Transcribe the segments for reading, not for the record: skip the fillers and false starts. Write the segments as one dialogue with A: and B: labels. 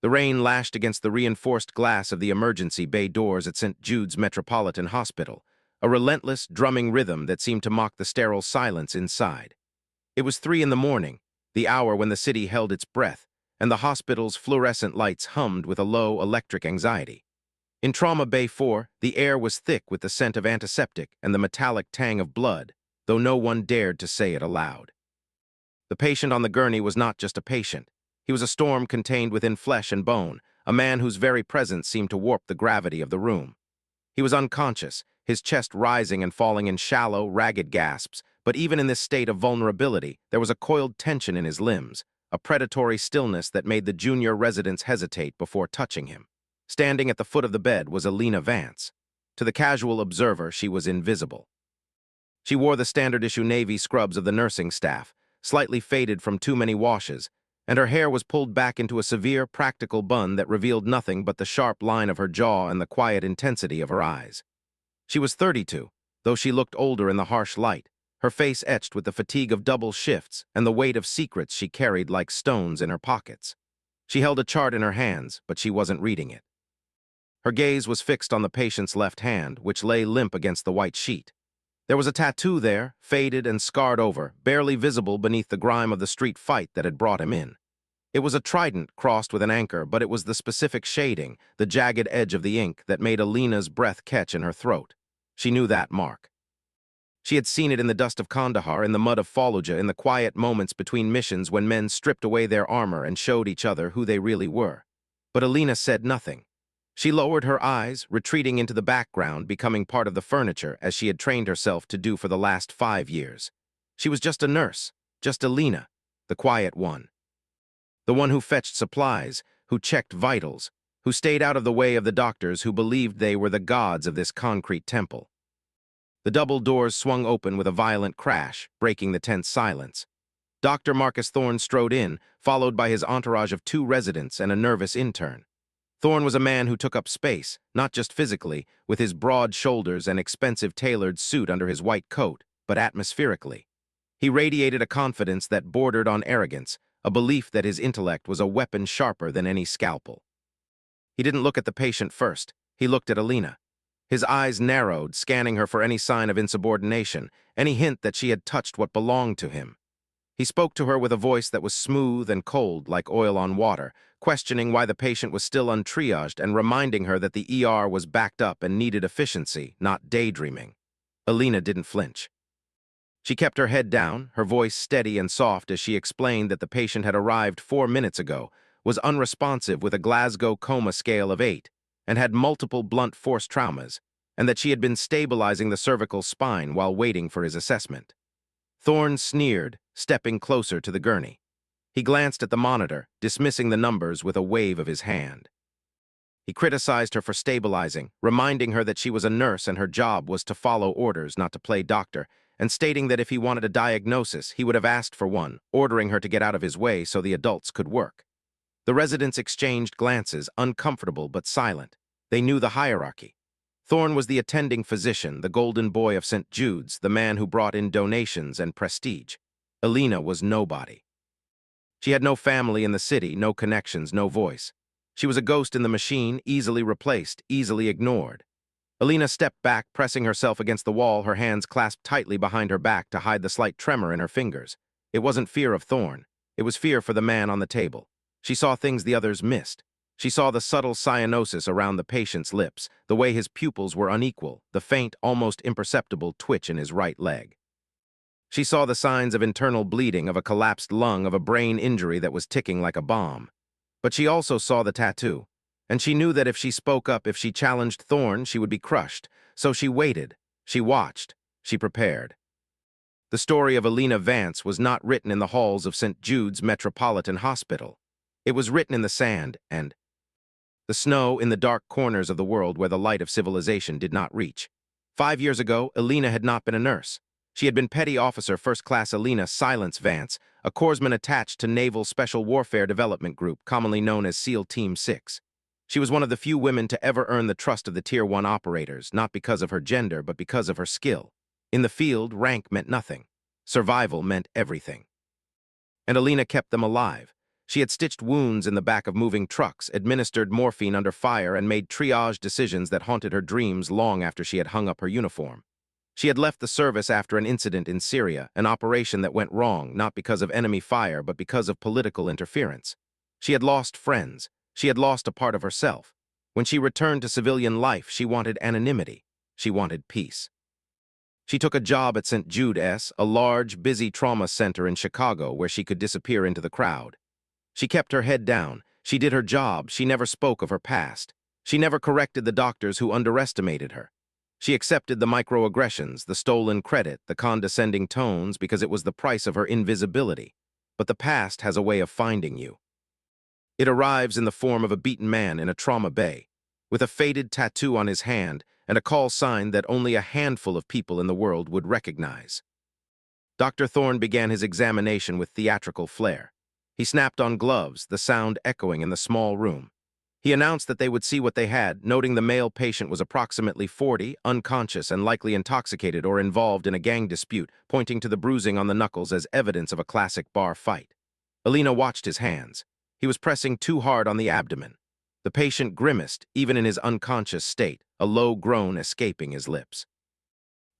A: The rain lashed against the reinforced glass of the emergency bay doors at St. Jude's Metropolitan Hospital, a relentless, drumming rhythm that seemed to mock the sterile silence inside. It was 3 in the morning, the hour when the city held its breath, and the hospital's fluorescent lights hummed with a low electric anxiety. In Trauma Bay 4, the air was thick with the scent of antiseptic and the metallic tang of blood, though no one dared to say it aloud. The patient on the gurney was not just a patient. He was a storm contained within flesh and bone, a man whose very presence seemed to warp the gravity of the room. He was unconscious, his chest rising and falling in shallow, ragged gasps, but even in this state of vulnerability, there was a coiled tension in his limbs, a predatory stillness that made the junior residents hesitate before touching him. Standing at the foot of the bed was Alina Vance. To the casual observer, she was invisible. She wore the standard-issue navy scrubs of the nursing staff, slightly faded from too many washes, and her hair was pulled back into a severe, practical bun that revealed nothing but the sharp line of her jaw and the quiet intensity of her eyes. She was 32, though she looked older in the harsh light, her face etched with the fatigue of double shifts and the weight of secrets she carried like stones in her pockets. She held a chart in her hands, but she wasn't reading it. Her gaze was fixed on the patient's left hand, which lay limp against the white sheet. There was a tattoo there, faded and scarred over, barely visible beneath the grime of the street fight that had brought him in. It was a trident crossed with an anchor, but it was the specific shading, the jagged edge of the ink, that made Alina's breath catch in her throat. She knew that mark. She had seen it in the dust of Kandahar, in the mud of Fallujah, in the quiet moments between missions when men stripped away their armor and showed each other who they really were. But Alina said nothing. She lowered her eyes, retreating into the background, becoming part of the furniture as she had trained herself to do for the last 5 years. She was just a nurse, just Alina, the quiet one. The one who fetched supplies, who checked vitals, who stayed out of the way of the doctors who believed they were the gods of this concrete temple. The double doors swung open with a violent crash, breaking the tense silence. Dr. Marcus Thorne strode in, followed by his entourage of 2 residents and a nervous intern. Thorne was a man who took up space, not just physically, with his broad shoulders and expensive tailored suit under his white coat, but atmospherically. He radiated a confidence that bordered on arrogance, a belief that his intellect was a weapon sharper than any scalpel. He didn't look at the patient first. He looked at Alina. His eyes narrowed, scanning her for any sign of insubordination, any hint that she had touched what belonged to him. He spoke to her with a voice that was smooth and cold, like oil on water, questioning why the patient was still untriaged and reminding her that the ER was backed up and needed efficiency, not daydreaming. Alina didn't flinch. She kept her head down, her voice steady and soft as she explained that the patient had arrived 4 minutes ago, was unresponsive with a Glasgow coma scale of 8, and had multiple blunt force traumas, and that she had been stabilizing the cervical spine while waiting for his assessment. Thorne sneered, stepping closer to the gurney. He glanced at the monitor, dismissing the numbers with a wave of his hand. He criticized her for stabilizing, reminding her that she was a nurse and her job was to follow orders, not to play doctor, and stating that if he wanted a diagnosis, he would have asked for one, ordering her to get out of his way so the adults could work. The residents exchanged glances, uncomfortable but silent. They knew the hierarchy. Thorne was the attending physician, the golden boy of St. Jude's, the man who brought in donations and prestige. Alina was nobody. She had no family in the city, no connections, no voice. She was a ghost in the machine, easily replaced, easily ignored. Alina stepped back, pressing herself against the wall, her hands clasped tightly behind her back to hide the slight tremor in her fingers. It wasn't fear of Thorne. It was fear for the man on the table. She saw things the others missed. She saw the subtle cyanosis around the patient's lips, the way his pupils were unequal, the faint, almost imperceptible twitch in his right leg. She saw the signs of internal bleeding, of a collapsed lung, of a brain injury that was ticking like a bomb. But she also saw the tattoo, and she knew that if she spoke up, if she challenged Thorne, she would be crushed. So she waited, she watched, she prepared. The story of Alina Vance was not written in the halls of St. Jude's Metropolitan Hospital. It was written in the sand and the snow in the dark corners of the world where the light of civilization did not reach. 5 years ago, Alina had not been a nurse. She had been Petty Officer First Class Alina Silence Vance, a corpsman attached to Naval Special Warfare Development Group, commonly known as SEAL Team 6. She was one of the few women to ever earn the trust of the Tier 1 operators, not because of her gender, but because of her skill. In the field, rank meant nothing. Survival meant everything. And Alina kept them alive. She had stitched wounds in the back of moving trucks, administered morphine under fire, and made triage decisions that haunted her dreams long after she had hung up her uniform. She had left the service after an incident in Syria, an operation that went wrong not because of enemy fire but because of political interference. She had lost friends. She had lost a part of herself. When she returned to civilian life, she wanted anonymity. She wanted peace. She took a job at St. Jude's, a large, busy trauma center in Chicago where she could disappear into the crowd. She kept her head down. She did her job. She never spoke of her past. She never corrected the doctors who underestimated her. She accepted the microaggressions, the stolen credit, the condescending tones because it was the price of her invisibility. But the past has a way of finding you. It arrives in the form of a beaten man in a trauma bay, with a faded tattoo on his hand and a call sign that only a handful of people in the world would recognize. Dr. Thorne began his examination with theatrical flair. He snapped on gloves, the sound echoing in the small room. He announced that they would see what they had, noting the male patient was approximately 40, unconscious and likely intoxicated or involved in a gang dispute, pointing to the bruising on the knuckles as evidence of a classic bar fight. Alina watched his hands. He was pressing too hard on the abdomen. The patient grimaced, even in his unconscious state, a low groan escaping his lips.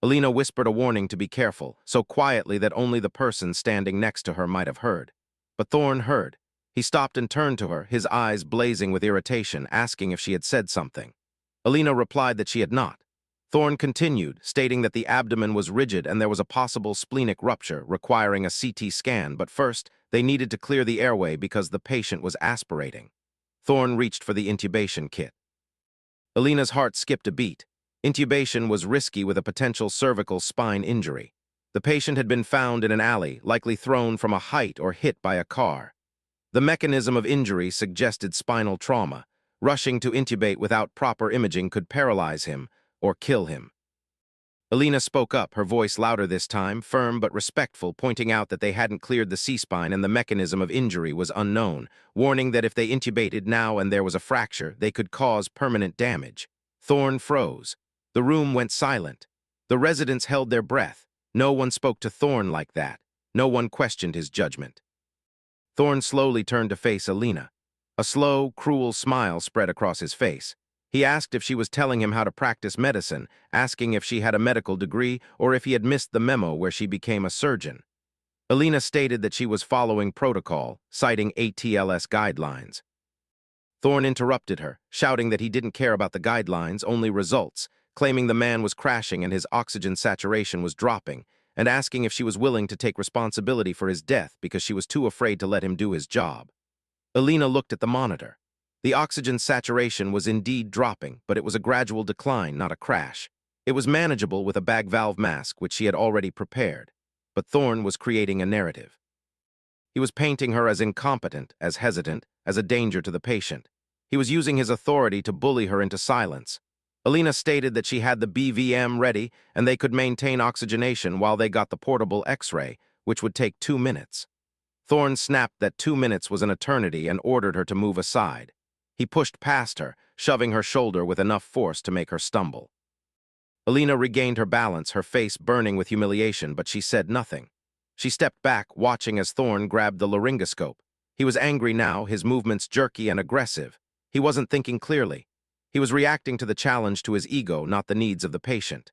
A: Alina whispered a warning to be careful, so quietly that only the person standing next to her might have heard. But Thorne heard. He stopped and turned to her, his eyes blazing with irritation, asking if she had said something. Alina replied that she had not. Thorne continued, stating that the abdomen was rigid and there was a possible splenic rupture requiring a CT scan, but first, they needed to clear the airway because the patient was aspirating. Thorne reached for the intubation kit. Alina's heart skipped a beat. Intubation was risky with a potential cervical spine injury. The patient had been found in an alley, likely thrown from a height or hit by a car. The mechanism of injury suggested spinal trauma. Rushing to intubate without proper imaging could paralyze him or kill him. Alina spoke up, her voice louder this time, firm but respectful, pointing out that they hadn't cleared the C-spine and the mechanism of injury was unknown, warning that if they intubated now and there was a fracture, they could cause permanent damage. Thorne froze. The room went silent. The residents held their breath. No one spoke to Thorne like that. No one questioned his judgment. Thorne slowly turned to face Alina. A slow, cruel smile spread across his face. He asked if she was telling him how to practice medicine, asking if she had a medical degree or if he had missed the memo where she became a surgeon. Alina stated that she was following protocol, citing ATLS guidelines. Thorne interrupted her, shouting that he didn't care about the guidelines, only results, claiming the man was crashing and his oxygen saturation was dropping, and asking if she was willing to take responsibility for his death because she was too afraid to let him do his job. Alina looked at the monitor. The oxygen saturation was indeed dropping, but it was a gradual decline, not a crash. It was manageable with a bag valve mask, which she had already prepared. But Thorne was creating a narrative. He was painting her as incompetent, as hesitant, as a danger to the patient. He was using his authority to bully her into silence. Alina stated that she had the BVM ready and they could maintain oxygenation while they got the portable X-ray, which would take 2 minutes. Thorne snapped that 2 minutes was an eternity and ordered her to move aside. He pushed past her, shoving her shoulder with enough force to make her stumble. Alina regained her balance, her face burning with humiliation, but she said nothing. She stepped back, watching as Thorne grabbed the laryngoscope. He was angry now, his movements jerky and aggressive. He wasn't thinking clearly. He was reacting to the challenge to his ego, not the needs of the patient.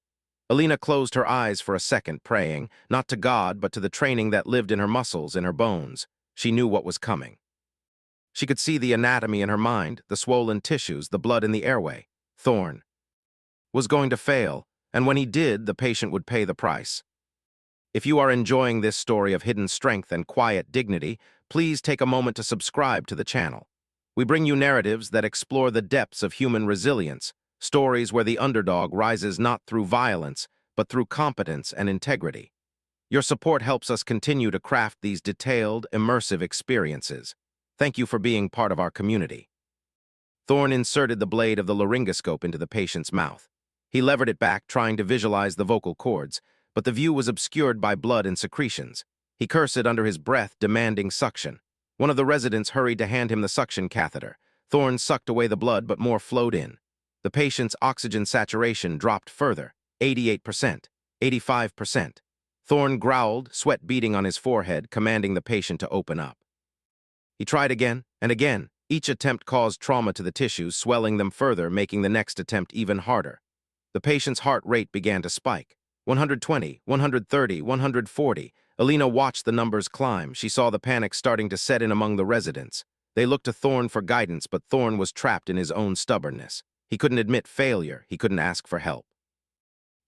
A: Alina closed her eyes for a second, praying, not to God, but to the training that lived in her muscles, in her bones. She knew what was coming. She could see the anatomy in her mind, the swollen tissues, the blood in the airway. Thorne was going to fail, and when he did, the patient would pay the price. If you are enjoying this story of hidden strength and quiet dignity, please take a moment to subscribe to the channel. We bring you narratives that explore the depths of human resilience, stories where the underdog rises not through violence, but through competence and integrity. Your support helps us continue to craft these detailed, immersive experiences. Thank you for being part of our community. Thorne inserted the blade of the laryngoscope into the patient's mouth. He levered it back, trying to visualize the vocal cords, but the view was obscured by blood and secretions. He cursed under his breath, demanding suction. One of the residents hurried to hand him the suction catheter. Thorne sucked away the blood, but more flowed in. The patient's oxygen saturation dropped further, 88%, 85%. Thorne growled, sweat beading on his forehead, commanding the patient to open up. He tried again and again. Each attempt caused trauma to the tissues, swelling them further, making the next attempt even harder. The patient's heart rate began to spike. 120, 130, 140. Alina watched the numbers climb. She saw the panic starting to set in among the residents. They looked to Thorne for guidance, but Thorne was trapped in his own stubbornness. He couldn't admit failure. He couldn't ask for help.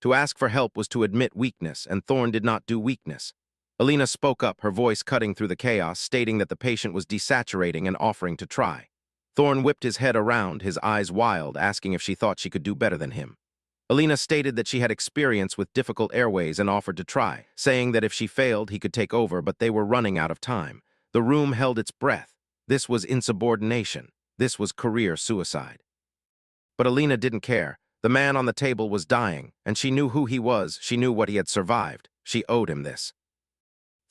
A: To ask for help was to admit weakness, and Thorne did not do weakness. Alina spoke up, her voice cutting through the chaos, stating that the patient was desaturating and offering to try. Thorne whipped his head around, his eyes wild, asking if she thought she could do better than him. Alina stated that she had experience with difficult airways and offered to try, saying that if she failed, he could take over, but they were running out of time. The room held its breath. This was insubordination. This was career suicide. But Alina didn't care. The man on the table was dying, and she knew who he was. She knew what he had survived. She owed him this.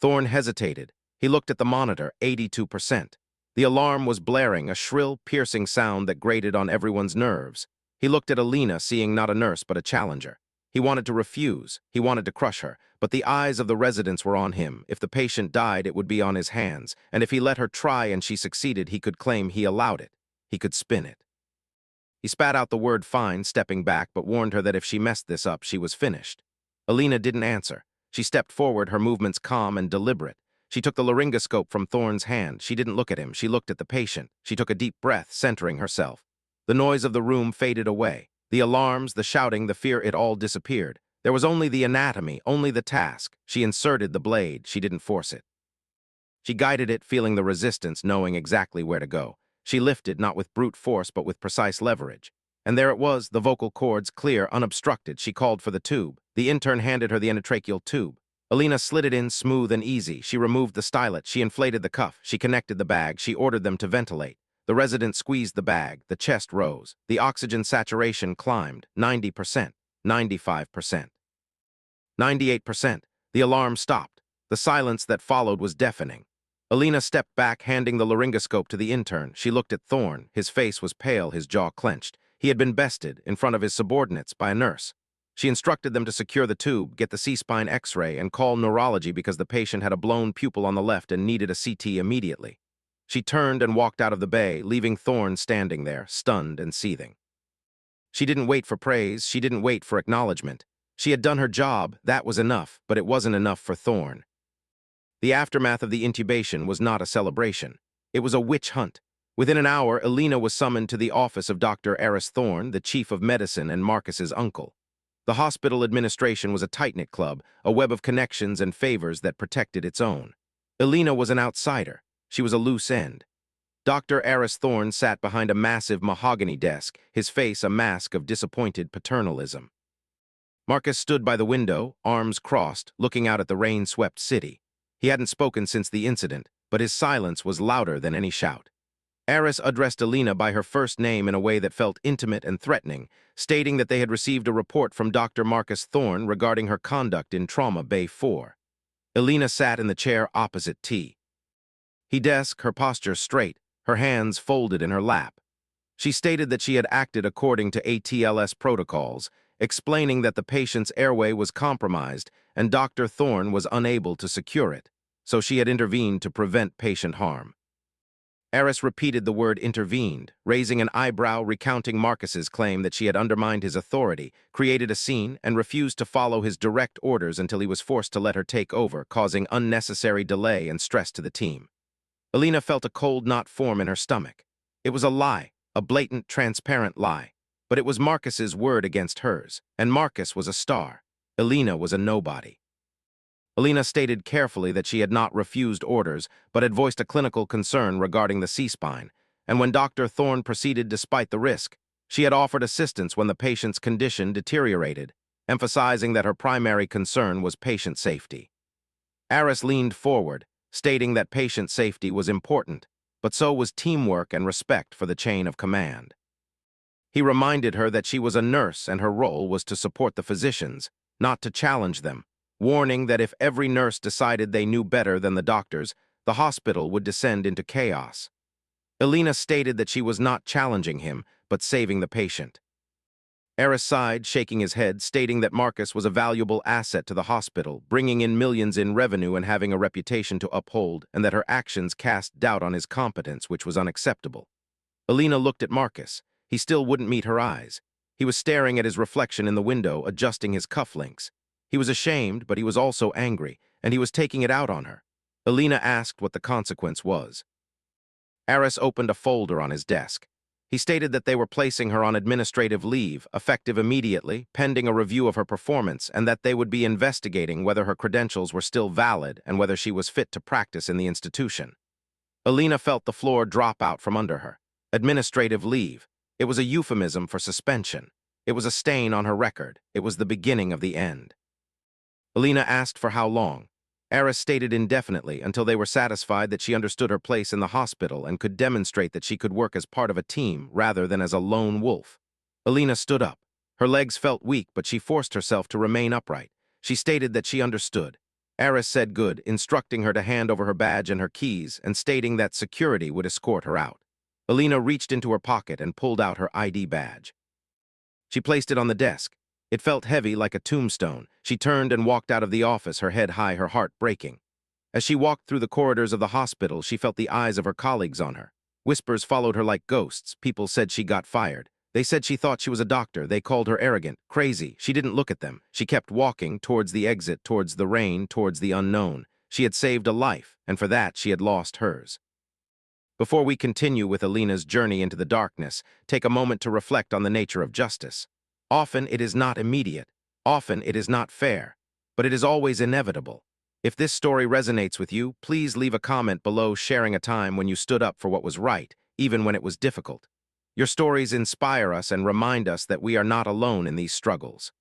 A: Thorne hesitated. He looked at the monitor, 82%. The alarm was blaring, a shrill, piercing sound that grated on everyone's nerves. He looked at Alina, seeing not a nurse but a challenger. He wanted to refuse. He wanted to crush her, but the eyes of the residents were on him. If the patient died, it would be on his hands, and if he let her try and she succeeded, he could claim he allowed it. He could spin it. He spat out the word fine, stepping back, but warned her that if she messed this up, she was finished. Alina didn't answer. She stepped forward, her movements calm and deliberate. She took the laryngoscope from Thorne's hand. She didn't look at him. She looked at the patient. She took a deep breath, centering herself. The noise of the room faded away. The alarms, the shouting, the fear, it all disappeared. There was only the anatomy, only the task. She inserted the blade. She didn't force it. She guided it, feeling the resistance, knowing exactly where to go. She lifted, not with brute force, but with precise leverage. And there it was, the vocal cords, clear, unobstructed. She called for the tube. The intern handed her the endotracheal tube. Alina slid it in, smooth and easy. She removed the stylet. She inflated the cuff. She connected the bag. She ordered them to ventilate. The resident squeezed the bag. The chest rose. The oxygen saturation climbed. 90%, 95%, 98%. The alarm stopped. The silence that followed was deafening. Alina stepped back, handing the laryngoscope to the intern. She looked at Thorne. His face was pale, his jaw clenched. He had been bested, in front of his subordinates, by a nurse. She instructed them to secure the tube, get the C-spine X-ray, and call neurology because the patient had a blown pupil on the left and needed a CT immediately. She turned and walked out of the bay, leaving Thorne standing there, stunned and seething. She didn't wait for praise. She didn't wait for acknowledgement. She had done her job. That was enough, but it wasn't enough for Thorne. The aftermath of the intubation was not a celebration. It was a witch hunt. Within an hour, Alina was summoned to the office of Dr. Eris Thorne, the chief of medicine and Marcus's uncle. The hospital administration was a tight-knit club, a web of connections and favors that protected its own. Alina was an outsider. She was a loose end. Dr. Eris Thorne sat behind a massive mahogany desk, his face a mask of disappointed paternalism. Marcus stood by the window, arms crossed, looking out at the rain-swept city. He hadn't spoken since the incident, but his silence was louder than any shout. Eris addressed Alina by her first name in a way that felt intimate and threatening, stating that they had received a report from Dr. Marcus Thorne regarding her conduct in Trauma Bay 4. Alina sat in the chair opposite T. He desk, her posture straight, her hands folded in her lap. She stated that she had acted according to ATLS protocols, explaining that the patient's airway was compromised and Dr. Thorne was unable to secure it, so she had intervened to prevent patient harm. Eris repeated the word intervened, raising an eyebrow, recounting Marcus's claim that she had undermined his authority, created a scene, and refused to follow his direct orders until he was forced to let her take over, causing unnecessary delay and stress to the team. Alina felt a cold knot form in her stomach. It was a lie, a blatant, transparent lie. But it was Marcus's word against hers, and Marcus was a star. Alina was a nobody. Alina stated carefully that she had not refused orders, but had voiced a clinical concern regarding the C-spine, and when Dr. Thorne proceeded despite the risk, she had offered assistance when the patient's condition deteriorated, emphasizing that her primary concern was patient safety. Eris leaned forward, stating that patient safety was important, but so was teamwork and respect for the chain of command. He reminded her that she was a nurse and her role was to support the physicians, not to challenge them, warning that if every nurse decided they knew better than the doctors, the hospital would descend into chaos. Alina stated that she was not challenging him, but saving the patient. Eris sighed, shaking his head, stating that Marcus was a valuable asset to the hospital, bringing in millions in revenue and having a reputation to uphold, and that her actions cast doubt on his competence, which was unacceptable. Alina looked at Marcus. He still wouldn't meet her eyes. He was staring at his reflection in the window, adjusting his cufflinks. He was ashamed, but he was also angry, and he was taking it out on her. Alina asked what the consequence was. Eris opened a folder on his desk. He stated that they were placing her on administrative leave, effective immediately, pending a review of her performance, and that they would be investigating whether her credentials were still valid and whether she was fit to practice in the institution. Alina felt the floor drop out from under her. Administrative leave. It was a euphemism for suspension. It was a stain on her record. It was the beginning of the end. Alina asked for how long. Eris stated indefinitely until they were satisfied that she understood her place in the hospital and could demonstrate that she could work as part of a team rather than as a lone wolf. Alina stood up. Her legs felt weak, but she forced herself to remain upright. She stated that she understood. Eris said good, instructing her to hand over her badge and her keys and stating that security would escort her out. Alina reached into her pocket and pulled out her ID badge. She placed it on the desk. It felt heavy like a tombstone. She turned and walked out of the office, her head high, her heart breaking. As she walked through the corridors of the hospital, she felt the eyes of her colleagues on her. Whispers followed her like ghosts. People said she got fired. They said she thought she was a doctor. They called her arrogant, crazy. She didn't look at them. She kept walking towards the exit, towards the rain, towards the unknown. She had saved a life, and for that she had lost hers. Before we continue with Alina's journey into the darkness, take a moment to reflect on the nature of justice. Often it is not immediate. Often it is not fair. But it is always inevitable. If this story resonates with you, please leave a comment below sharing a time when you stood up for what was right, even when it was difficult. Your stories inspire us and remind us that we are not alone in these struggles.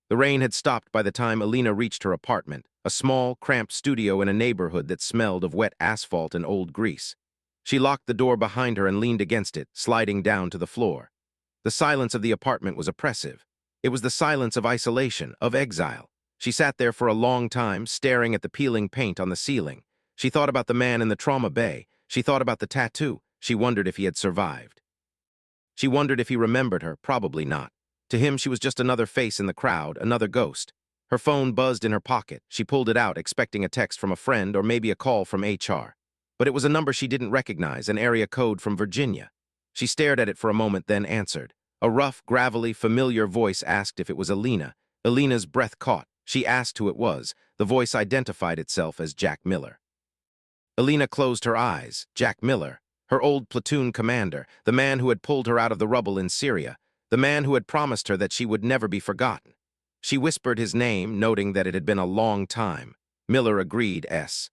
A: The rain had stopped by the time Alina reached her apartment, a small, cramped studio in a neighborhood that smelled of wet asphalt and old grease. She locked the door behind her and leaned against it, sliding down to the floor. The silence of the apartment was oppressive. It was the silence of isolation, of exile. She sat there for a long time, staring at the peeling paint on the ceiling. She thought about the man in the trauma bay. She thought about the tattoo. She wondered if he had survived. She wondered if he remembered her. Probably not. To him, she was just another face in the crowd, another ghost. Her phone buzzed in her pocket. She pulled it out, expecting a text from a friend or maybe a call from HR. But it was a number she didn't recognize, an area code from Virginia. She stared at it for a moment, then answered. A rough, gravelly, familiar voice asked if it was Alina. Alina's breath caught. She asked who it was. The voice identified itself as Jack Miller. Alina closed her eyes. Jack Miller, her old platoon commander, the man who had pulled her out of the rubble in Syria, the man who had promised her that she would never be forgotten. She whispered his name, noting that it had been a long time. Miller agreed, S.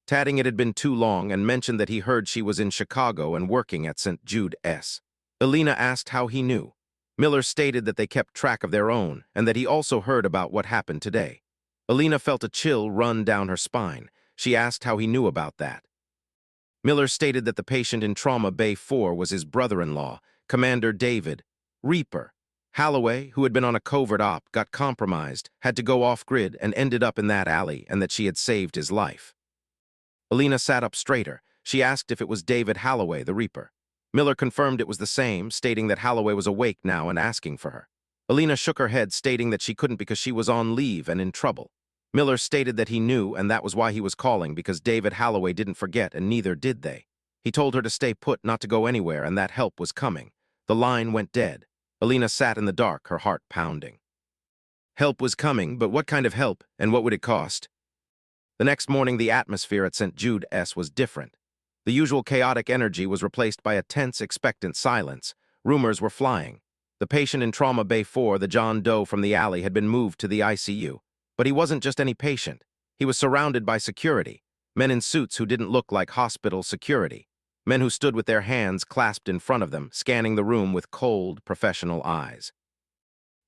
A: Tatting it had been too long and mentioned that he heard she was in Chicago and working at St. Jude S. Alina asked how he knew. Miller stated that they kept track of their own and that he also heard about what happened today. Alina felt a chill run down her spine. She asked how he knew about that. Miller stated that the patient in Trauma Bay 4 was his brother-in-law, Commander David Reaper. Holloway, who had been on a covert op, got compromised, had to go off-grid, and ended up in that alley, and that she had saved his life. Alina sat up straighter. She asked if it was David Holloway, the Reaper. Miller confirmed it was the same, stating that Holloway was awake now and asking for her. Alina shook her head, stating that she couldn't because she was on leave and in trouble. Miller stated that he knew, and that was why he was calling, because David Holloway didn't forget, and neither did they. He told her to stay put, not to go anywhere, and that help was coming. The line went dead. Alina sat in the dark, her heart pounding. Help was coming, but what kind of help, and what would it cost? The next morning, the atmosphere at St. Jude S was different. The usual chaotic energy was replaced by a tense, expectant silence. Rumors were flying. The patient in Trauma Bay 4, the John Doe from the alley, had been moved to the ICU. But he wasn't just any patient. He was surrounded by security, men in suits who didn't look like hospital security, men who stood with their hands clasped in front of them, scanning the room with cold, professional eyes.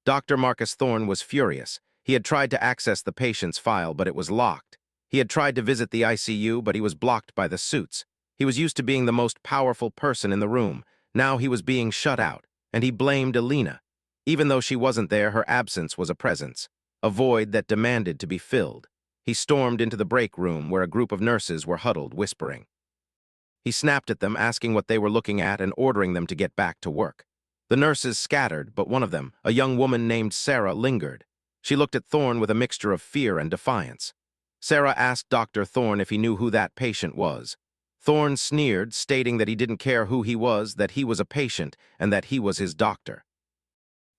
A: Dr. Marcus Thorne was furious. He had tried to access the patient's file, but it was locked. He had tried to visit the ICU, but he was blocked by the suits. He was used to being the most powerful person in the room. Now he was being shut out, and he blamed Alina. Even though she wasn't there, her absence was a presence, a void that demanded to be filled. He stormed into the break room where a group of nurses were huddled, whispering. He snapped at them, asking what they were looking at and ordering them to get back to work. The nurses scattered, but one of them, a young woman named Sarah, lingered. She looked at Thorne with a mixture of fear and defiance. Sarah asked Dr. Thorne if he knew who that patient was. Thorne sneered, stating that he didn't care who he was, that he was a patient, and that he was his doctor.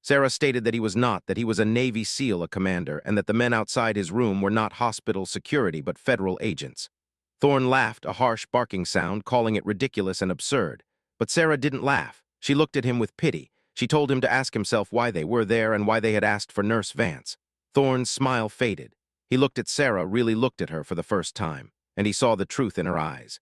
A: Sarah stated that he was not, that he was a Navy SEAL, a commander, and that the men outside his room were not hospital security but federal agents. Thorne laughed, a harsh barking sound, calling it ridiculous and absurd. But Sarah didn't laugh. She looked at him with pity. She told him to ask himself why they were there and why they had asked for Nurse Vance. Thorne's smile faded. He looked at Sarah, really looked at her for the first time, and he saw the truth in her eyes.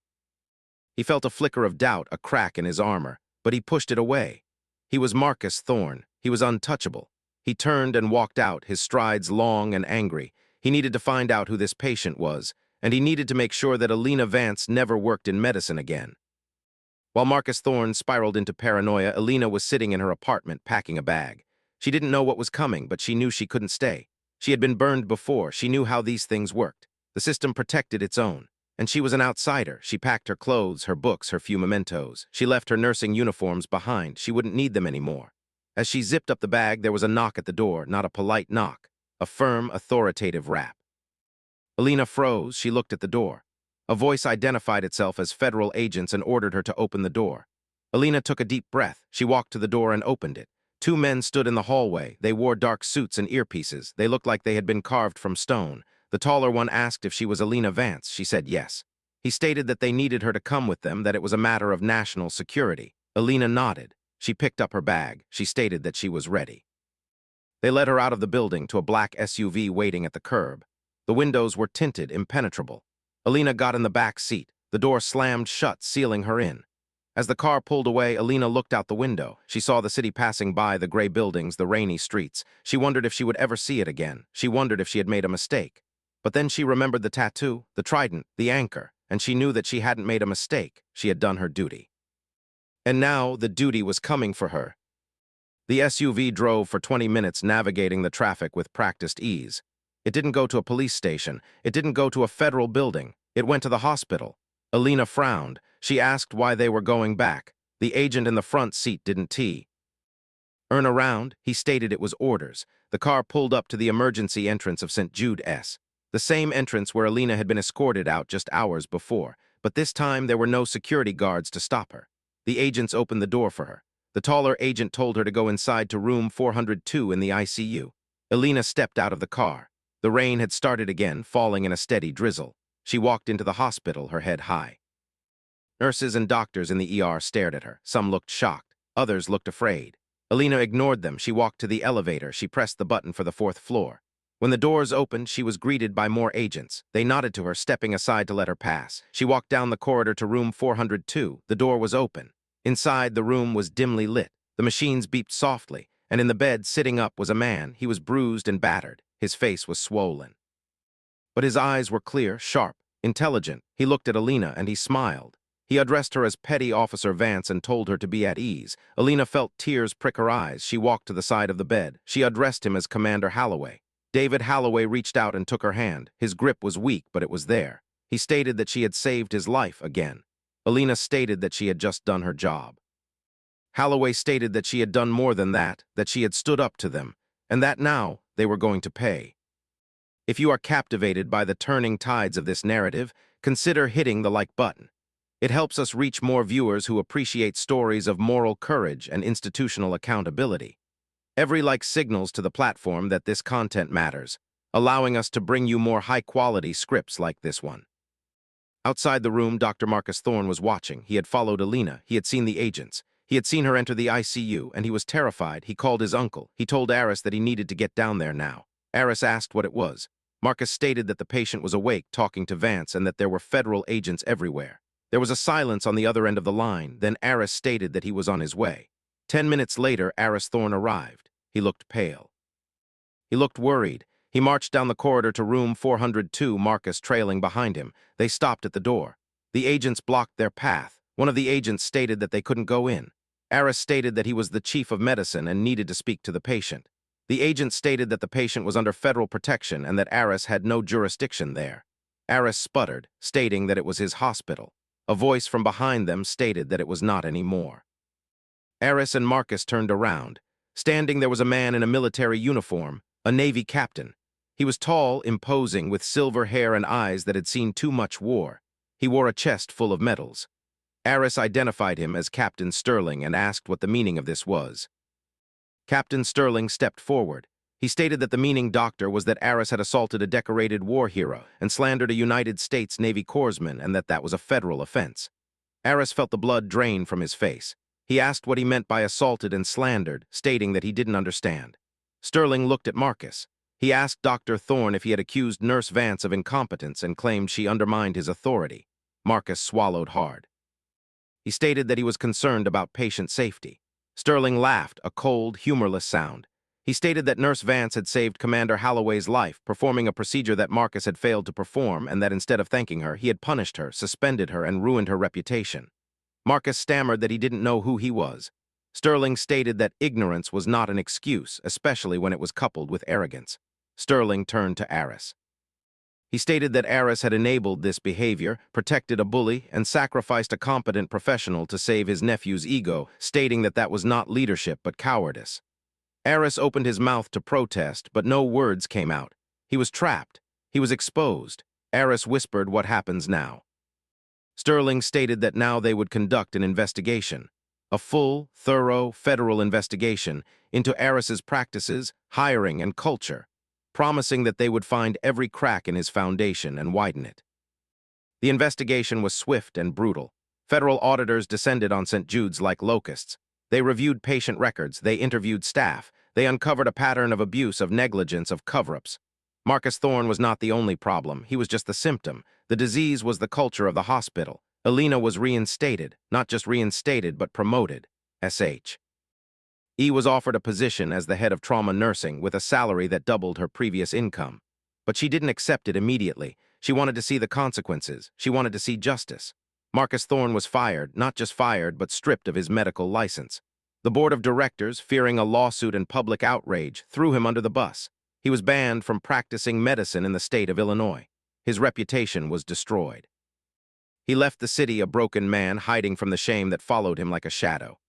A: He felt a flicker of doubt, a crack in his armor, but he pushed it away. He was Marcus Thorne. He was untouchable. He turned and walked out, his strides long and angry. He needed to find out who this patient was, and he needed to make sure that Alina Vance never worked in medicine again. While Marcus Thorne spiraled into paranoia, Alina was sitting in her apartment packing a bag. She didn't know what was coming, but she knew she couldn't stay. She had been burned before. She knew how these things worked. The system protected its own. And she was an outsider. She packed her clothes, her books, her few mementos. She left her nursing uniforms behind. She wouldn't need them anymore. As she zipped up the bag, there was a knock at the door, not a polite knock, a firm, authoritative rap. Alina froze. She looked at the door. A voice identified itself as federal agents and ordered her to open the door. Alina took a deep breath. She walked to the door and opened it. Two men stood in the hallway. They wore dark suits and earpieces. They looked like they had been carved from stone. The taller one asked if she was Alina Vance. She said yes. He stated that they needed her to come with them, that it was a matter of national security. Alina nodded. She picked up her bag. She stated that she was ready. They led her out of the building to a black SUV waiting at the curb. The windows were tinted, impenetrable. Alina got in the back seat. The door slammed shut, sealing her in. As the car pulled away, Alina looked out the window. She saw the city passing by, the gray buildings, the rainy streets. She wondered if she would ever see it again. She wondered if she had made a mistake. But then she remembered the tattoo, the trident, the anchor, and she knew that she hadn't made a mistake. She had done her duty. And now the duty was coming for her. The SUV drove for 20 minutes, navigating the traffic with practiced ease. It didn't go to a police station. It didn't go to a federal building. It went to the hospital. Alina frowned. She asked why they were going back. The agent in the front seat didn't turn around. He stated it was orders. The car pulled up to the emergency entrance of St. Jude S. The same entrance where Alina had been escorted out just hours before, but this time there were no security guards to stop her. The agents opened the door for her. The taller agent told her to go inside to room 402 in the ICU. Alina stepped out of the car. The rain had started again, falling in a steady drizzle. She walked into the hospital, her head high. Nurses and doctors in the ER stared at her. Some looked shocked. Others looked afraid. Alina ignored them. She walked to the elevator. She pressed the button for the 4th floor. When the doors opened, she was greeted by more agents. They nodded to her, stepping aside to let her pass. She walked down the corridor to room 402. The door was open. Inside, the room was dimly lit. The machines beeped softly, and in the bed, sitting up, was a man. He was bruised and battered. His face was swollen. But his eyes were clear, sharp, intelligent. He looked at Alina, and he smiled. He addressed her as Petty Officer Vance and told her to be at ease. Alina felt tears prick her eyes. She walked to the side of the bed. She addressed him as Commander Holloway. David Holloway reached out and took her hand. His grip was weak, but it was there. He stated that she had saved his life again. Alina stated that she had just done her job. Holloway stated that she had done more than that she had stood up to them, and that now they were going to pay. If you are captivated by the turning tides of this narrative, consider hitting the like button. It helps us reach more viewers who appreciate stories of moral courage and institutional accountability. Every like signals to the platform that this content matters, allowing us to bring you more high-quality scripts like this one. Outside the room, Dr. Marcus Thorne was watching. He had followed Alina. He had seen the agents. He had seen her enter the ICU, and he was terrified. He called his uncle. He told Aris that he needed to get down there now. Aris asked what it was. Marcus stated that the patient was awake, talking to Vance, and that there were federal agents everywhere. There was a silence on the other end of the line. Then Aris stated that he was on his way. 10 minutes later, Aris Thorne arrived. He looked pale. He looked worried. He marched down the corridor to room 402, Marcus trailing behind him. They stopped at the door. The agents blocked their path. One of the agents stated that they couldn't go in. Aris stated that he was the chief of medicine and needed to speak to the patient. The agent stated that the patient was under federal protection and that Aris had no jurisdiction there. Aris sputtered, stating that it was his hospital. A voice from behind them stated that it was not anymore. Eris and Marcus turned around. Standing there was a man in a military uniform, a Navy captain. He was tall, imposing, with silver hair and eyes that had seen too much war. He wore a chest full of medals. Eris identified him as Captain Sterling and asked what the meaning of this was. Captain Sterling stepped forward. He stated that the meaning, Doctor, was that Eris had assaulted a decorated war hero and slandered a United States Navy corpsman and that was a federal offense. Eris felt the blood drain from his face. He asked what he meant by assaulted and slandered, stating that he didn't understand. Sterling looked at Marcus. He asked Dr. Thorne if he had accused Nurse Vance of incompetence and claimed she undermined his authority. Marcus swallowed hard. He stated that he was concerned about patient safety. Sterling laughed, a cold, humorless sound. He stated that Nurse Vance had saved Commander Holloway's life, performing a procedure that Marcus had failed to perform, and that instead of thanking her, he had punished her, suspended her, and ruined her reputation. Marcus stammered that he didn't know who he was. Sterling stated that ignorance was not an excuse, especially when it was coupled with arrogance. Sterling turned to Eris. He stated that Eris had enabled this behavior, protected a bully, and sacrificed a competent professional to save his nephew's ego, stating that was not leadership but cowardice. Eris opened his mouth to protest, but no words came out. He was trapped. He was exposed. Eris whispered, "What happens now?" Sterling stated that now they would conduct an investigation. A full, thorough, federal investigation into Eris's practices, hiring, and culture, promising that they would find every crack in his foundation and widen it. The investigation was swift and brutal. Federal auditors descended on St. Jude's like locusts. They reviewed patient records, they interviewed staff, they uncovered a pattern of abuse, of negligence, of cover-ups. Marcus Thorne was not the only problem, he was just the symptom. The disease was the culture of the hospital. Alina was reinstated, not just reinstated, but promoted. SH. E was offered a position as the head of trauma nursing with a salary that doubled her previous income. But she didn't accept it immediately. She wanted to see the consequences. She wanted to see justice. Marcus Thorne was fired, not just fired, but stripped of his medical license. The board of directors, fearing a lawsuit and public outrage, threw him under the bus. He was banned from practicing medicine in the state of Illinois. His reputation was destroyed. He left the city a broken man, hiding from the shame that followed him like a shadow.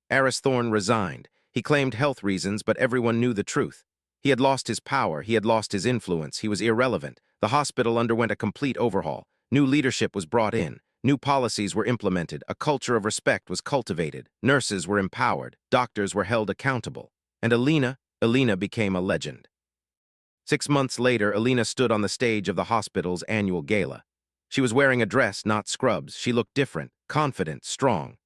A: Eris Thorne resigned. He claimed health reasons, but everyone knew the truth. He had lost his power, he had lost his influence, he was irrelevant. The hospital underwent a complete overhaul. New leadership was brought in. New policies were implemented, a culture of respect was cultivated, nurses were empowered, doctors were held accountable. And Alina became a legend. 6 months later, Alina stood on the stage of the hospital's annual gala. She was wearing a dress, not scrubs. She looked different, confident, strong.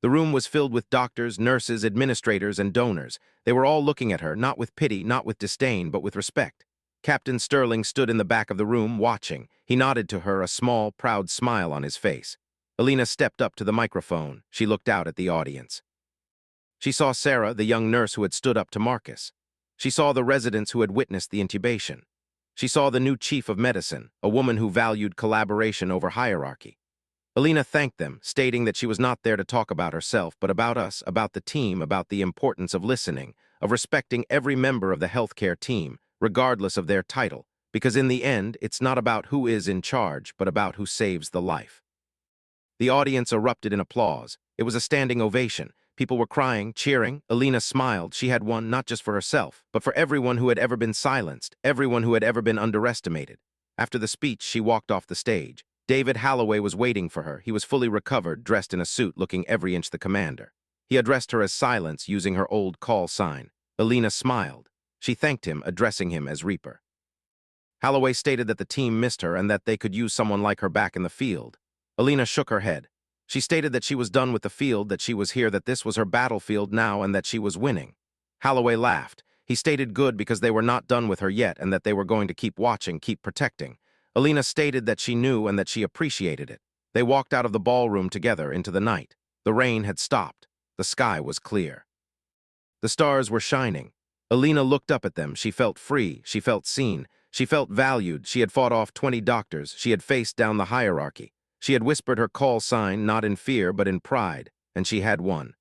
A: The room was filled with doctors, nurses, administrators, and donors. They were all looking at her, not with pity, not with disdain, but with respect. Captain Sterling stood in the back of the room, watching. He nodded to her, a small, proud smile on his face. Alina stepped up to the microphone. She looked out at the audience. She saw Sarah, the young nurse who had stood up to Marcus. She saw the residents who had witnessed the intubation. She saw the new chief of medicine, a woman who valued collaboration over hierarchy. Alina thanked them, stating that she was not there to talk about herself, but about us, about the team, about the importance of listening, of respecting every member of the healthcare team, regardless of their title, because in the end, it's not about who is in charge, but about who saves the life. The audience erupted in applause. It was a standing ovation. People were crying, cheering. Alina smiled. She had one not just for herself, but for everyone who had ever been silenced, everyone who had ever been underestimated. After the speech, she walked off the stage. David Holloway was waiting for her. He was fully recovered, dressed in a suit, looking every inch the commander. He addressed her as Silence, using her old call sign. Alina smiled. She thanked him, addressing him as Reaper. Holloway stated that the team missed her and that they could use someone like her back in the field. Alina shook her head. She stated that she was done with the field, that she was here, that this was her battlefield now, and that she was winning. Holloway laughed. He stated good because they were not done with her yet and that they were going to keep watching, keep protecting. Alina stated that she knew and that she appreciated it. They walked out of the ballroom together into the night. The rain had stopped. The sky was clear. The stars were shining. Alina looked up at them. She felt free. She felt seen. She felt valued. She had fought off 20 doctors. She had faced down the hierarchy. She had whispered her call sign, not in fear, but in pride, and she had won.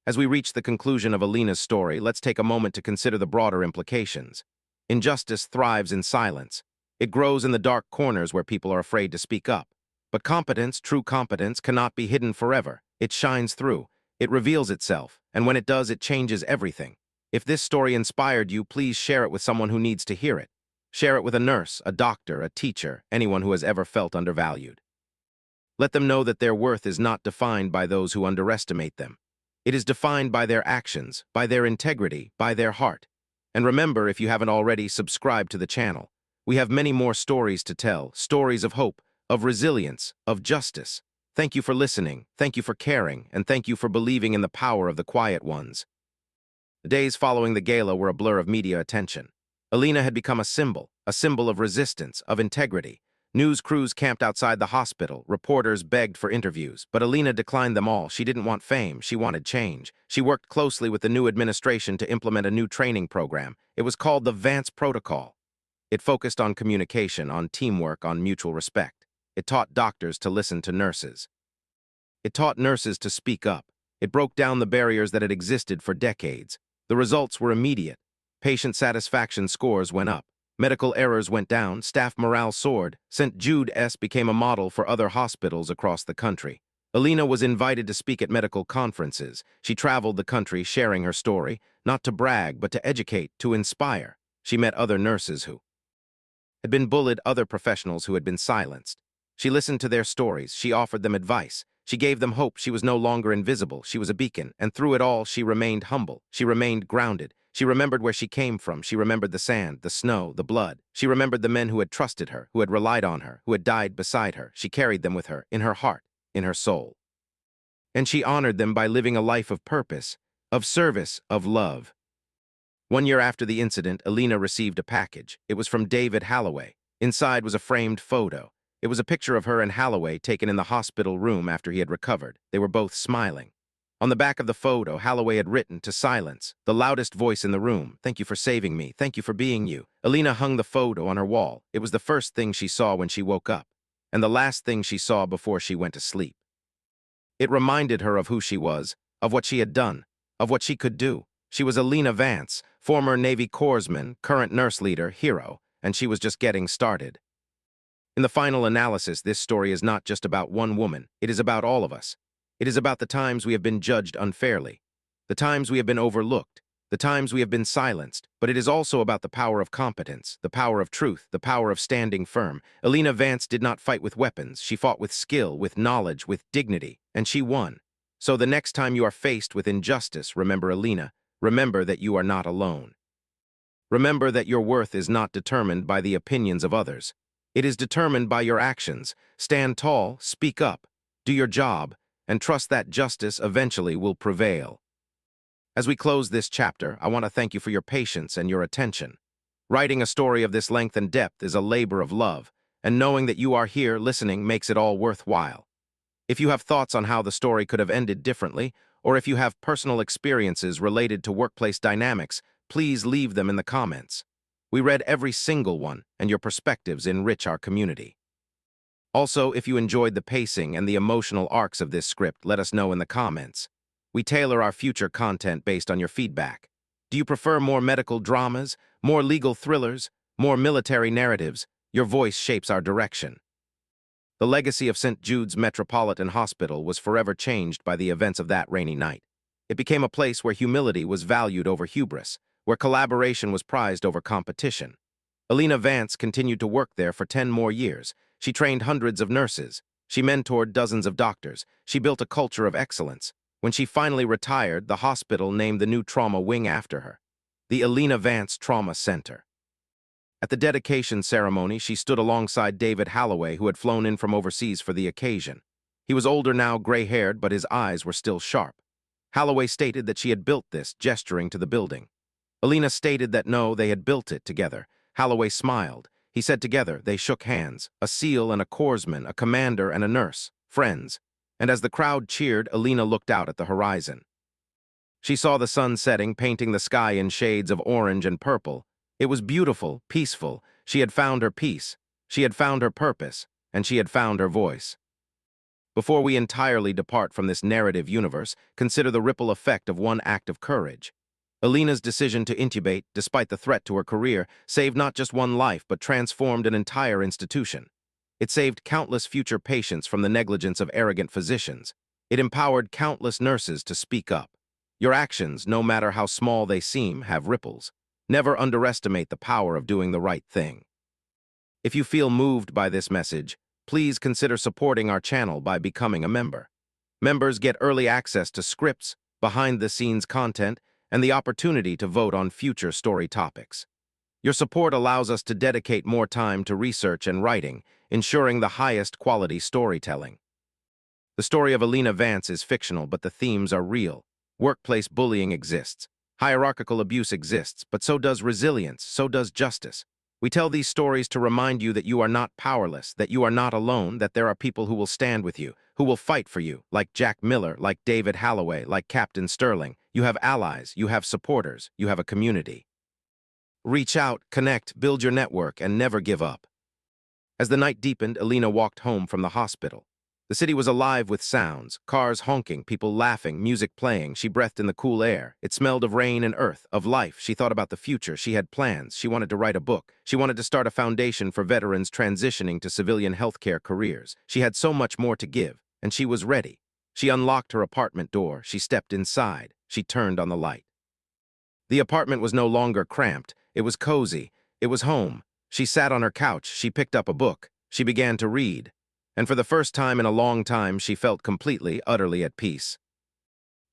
A: As we reach the conclusion of Alina's story, let's take a moment to consider the broader implications. Injustice thrives in silence. It grows in the dark corners where people are afraid to speak up. But competence, true competence, cannot be hidden forever. It shines through. It reveals itself, and when it does, it changes everything. If this story inspired you, please share it with someone who needs to hear it. Share it with a nurse, a doctor, a teacher, anyone who has ever felt undervalued. Let them know that their worth is not defined by those who underestimate them. It is defined by their actions, by their integrity, by their heart. And remember, if you haven't already, subscribe to the channel. We have many more stories to tell, stories of hope, of resilience, of justice. Thank you for listening, thank you for caring, and thank you for believing in the power of the quiet ones. The days following the gala were a blur of media attention. Alina had become a symbol of resistance, of integrity. News crews camped outside the hospital, reporters begged for interviews, but Alina declined them all. She didn't want fame, she wanted change. She worked closely with the new administration to implement a new training program. It was called the Vance Protocol. It focused on communication, on teamwork, on mutual respect. It taught doctors to listen to nurses. It taught nurses to speak up. It broke down the barriers that had existed for decades. The results were immediate. Patient satisfaction scores went up. Medical errors went down, staff morale soared. St. Jude's became a model for other hospitals across the country. Alina was invited to speak at medical conferences. She traveled the country sharing her story, not to brag, but to educate, to inspire. She met other nurses who had been bullied, other professionals who had been silenced. She listened to their stories. She offered them advice. She gave them hope. She was no longer invisible. She was a beacon, and through it all, she remained humble. She remained grounded. She remembered where she came from. She remembered the sand, the snow, the blood. She remembered the men who had trusted her, who had relied on her, who had died beside her. She carried them with her, in her heart, in her soul. And she honored them by living a life of purpose, of service, of love. 1 year after the incident, Alina received a package. It was from David Holloway. Inside was a framed photo. It was a picture of her and Holloway taken in the hospital room after he had recovered. They were both smiling. On the back of the photo, Holloway had written, "To silence, the loudest voice in the room. Thank you for saving me. Thank you for being you." Alina hung the photo on her wall. It was the first thing she saw when she woke up, and the last thing she saw before she went to sleep. It reminded her of who she was, of what she had done, of what she could do. She was Alina Vance, former Navy corpsman, current nurse leader, hero, and she was just getting started. In the final analysis, this story is not just about one woman. It is about all of us. It is about the times we have been judged unfairly, the times we have been overlooked, the times we have been silenced, but it is also about the power of competence, the power of truth, the power of standing firm. Alina Vance did not fight with weapons. She fought with skill, with knowledge, with dignity, and she won. So the next time you are faced with injustice, remember Alina. Remember that you are not alone. Remember that your worth is not determined by the opinions of others. It is determined by your actions. Stand tall, speak up, do your job, and trust that justice eventually will prevail. As we close this chapter, I want to thank you for your patience and your attention. Writing a story of this length and depth is a labor of love, and knowing that you are here listening makes it all worthwhile. If you have thoughts on how the story could have ended differently, or if you have personal experiences related to workplace dynamics, please leave them in the comments. We read every single one, and your perspectives enrich our community. Also, if you enjoyed the pacing and the emotional arcs of this script, let us know in the comments. We tailor our future content based on your feedback. Do you prefer more medical dramas, more legal thrillers, more military narratives? Your voice shapes our direction. The legacy of St. Jude's Metropolitan Hospital was forever changed by the events of that rainy night. It became a place where humility was valued over hubris, where collaboration was prized over competition. Alina Vance continued to work there for 10 more years. She trained hundreds of nurses. She mentored dozens of doctors. She built a culture of excellence. When she finally retired, the hospital named the new trauma wing after her, the Alina Vance Trauma Center. At the dedication ceremony, she stood alongside David Holloway, who had flown in from overseas for the occasion. He was older now, gray-haired, but his eyes were still sharp. Holloway stated that she had built this, gesturing to the building. Alina stated that no, they had built it together. Holloway smiled. He said together they shook hands, a SEAL and a corpsman, a commander and a nurse, friends. And as the crowd cheered, Alina looked out at the horizon. She saw the sun setting, painting the sky in shades of orange and purple. It was beautiful, peaceful. She had found her peace. She had found her purpose, and she had found her voice. Before we entirely depart from this narrative universe, consider the ripple effect of one act of courage. Alina's decision to intubate, despite the threat to her career, saved not just one life but transformed an entire institution. It saved countless future patients from the negligence of arrogant physicians. It empowered countless nurses to speak up. Your actions, no matter how small they seem, have ripples. Never underestimate the power of doing the right thing. If you feel moved by this message, please consider supporting our channel by becoming a member. Members get early access to scripts, behind-the-scenes content, and the opportunity to vote on future story topics. Your support allows us to dedicate more time to research and writing, ensuring the highest quality storytelling. The story of Alina Vance is fictional, but the themes are real. Workplace bullying exists. Hierarchical abuse exists, but so does resilience, so does justice. We tell these stories to remind you that you are not powerless, that you are not alone, that there are people who will stand with you, who will fight for you, like Jack Miller, like David Holloway, like Captain Sterling. You have allies, you have supporters, you have a community. Reach out, connect, build your network, and never give up. As the night deepened, Alina walked home from the hospital. The city was alive with sounds, cars honking, people laughing, music playing. She breathed in the cool air. It smelled of rain and earth, of life. She thought about the future. She had plans. She wanted to write a book. She wanted to start a foundation for veterans transitioning to civilian healthcare careers. She had so much more to give, and she was ready. She unlocked her apartment door. She stepped inside. She turned on the light. The apartment was no longer cramped. It was cozy. It was home. She sat on her couch. She picked up a book. She began to read. And for the first time in a long time, she felt completely, utterly at peace.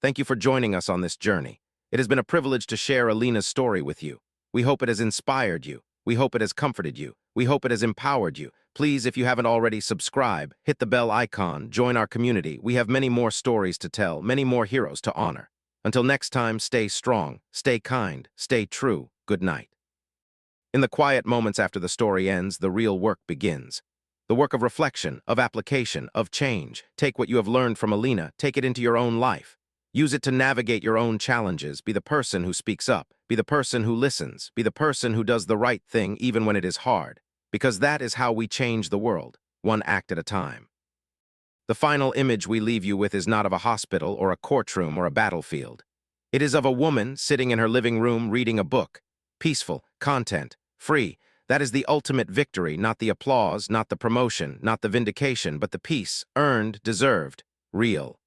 A: Thank you for joining us on this journey. It has been a privilege to share Alina's story with you. We hope it has inspired you. We hope it has comforted you. We hope it has empowered you. Please, if you haven't already, subscribe, hit the bell icon, join our community. We have many more stories to tell, many more heroes to honor. Until next time, stay strong, stay kind, stay true. Good night. In the quiet moments after the story ends, the real work begins. The work of reflection, of application, of change. Take what you have learned from Alina, take it into your own life. Use it to navigate your own challenges. Be the person who speaks up. Be the person who listens. Be the person who does the right thing even when it is hard. Because that is how we change the world, one act at a time. The final image we leave you with is not of a hospital or a courtroom or a battlefield. It is of a woman sitting in her living room reading a book. Peaceful, content, free. That is the ultimate victory, not the applause, not the promotion, not the vindication, but the peace, earned, deserved, real.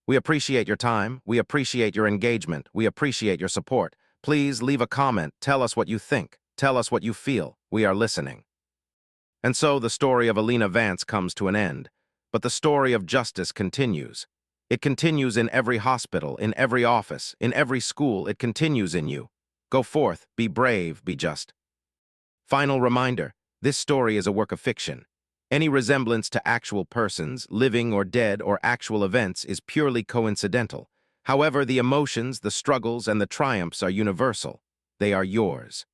A: We appreciate your time, we appreciate your engagement, we appreciate your support. Please leave a comment, tell us what you think, tell us what you feel, we are listening. And so the story of Alina Vance comes to an end, but the story of justice continues. It continues in every hospital, in every office, in every school, it continues in you. Go forth, be brave, be just. Final reminder, this story is a work of fiction. Any resemblance to actual persons, living or dead, or actual events is purely coincidental. However, the emotions, the struggles, and the triumphs are universal. They are yours.